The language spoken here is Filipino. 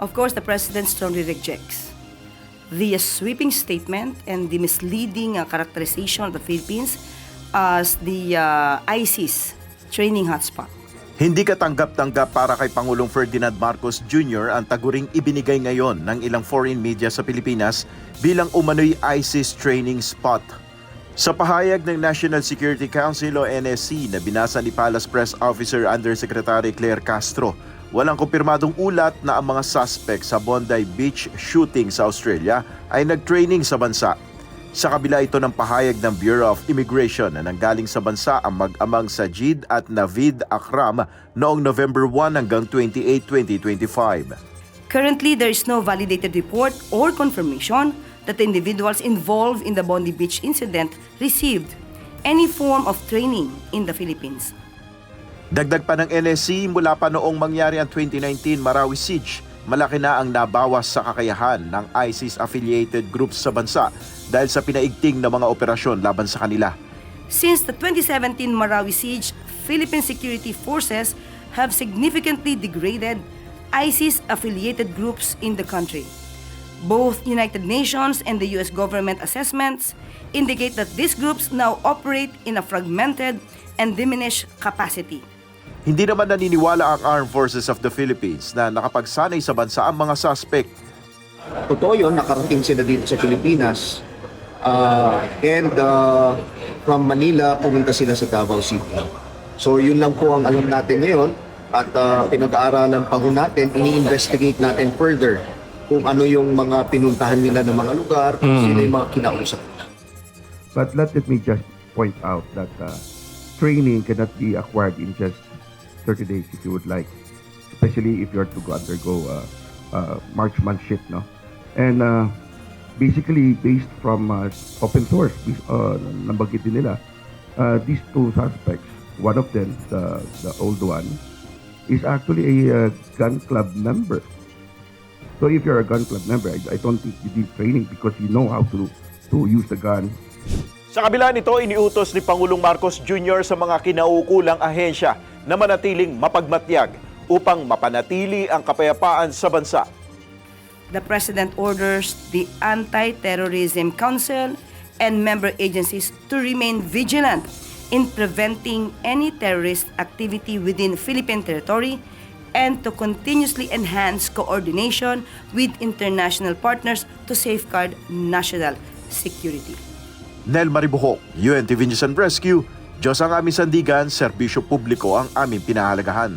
Of course, the President strongly rejects the sweeping statement and the misleading characterization of the Philippines as the ISIS training hotspot. Hindi katanggap-tanggap para kay Pangulong Ferdinand Marcos Jr. ang taguring ibinigay ngayon ng ilang foreign media sa Pilipinas bilang umano'y ISIS training spot. Sa pahayag ng National Security Council o NSC na binasa ni Palace Press Officer Undersecretary Claire Castro, walang kumpirmadong ulat na ang mga suspect sa Bondi Beach shooting sa Australia ay nag-training sa bansa. Sa kabila ito ng pahayag ng Bureau of Immigration na nanggaling sa bansa ang mag-amang Sajid at Navid Akram noong November 1 hanggang 28, 2025. Currently, there is no validated report or confirmation that the individuals involved in the Bondi Beach incident received any form of training in the Philippines. Dagdag pa ng NSC, mula pa noong mangyari ang 2019 Marawi Siege, malaki na ang nabawas sa kakayahan ng ISIS-affiliated groups sa bansa dahil sa pinaigting na mga operasyon laban sa kanila. Since the 2017 Marawi Siege, Philippine security forces have significantly degraded ISIS-affiliated groups in the country. Both United Nations and the U.S. government assessments indicate that these groups now operate in a fragmented and diminished capacity. Hindi naman naniniwala ang Armed Forces of the Philippines na nakapagsanay sa bansa ang mga suspect. Totoo yun, nakarating sila dito sa Pilipinas. From Manila, pumunta sila sa Davao City. So yun lang po ang alam natin ngayon at pinag-aaralan pa ho natin, ini-investigate natin further kung ano yung mga pinuntahan nila ng mga lugar, sino yung mga kinausap. But let me just point out that training cannot be acquired in just 30 days if you would like, especially if you are to undergo marksmanship, no? And basically based from open source, nabanggit din nila, these two suspects, one of them, the old one, is actually a gun club member. So if you're a gun club member, I don't think you need training because you know how to use the gun. Sa kabila nito, iniutos ni Pangulong Marcos Jr. sa mga kinaukulang ahensya na manatiling mapagmatyag upang mapanatili ang kapayapaan sa bansa. The President orders the Anti-Terrorism Council and member agencies to remain vigilant in preventing any terrorist activity within Philippine territory and to continuously enhance coordination with international partners to safeguard national security. Nel Maribuhok, UNTV News and Rescue, Diyos ang aming sandigan, serbisyo publiko ang aming pinahalagahan.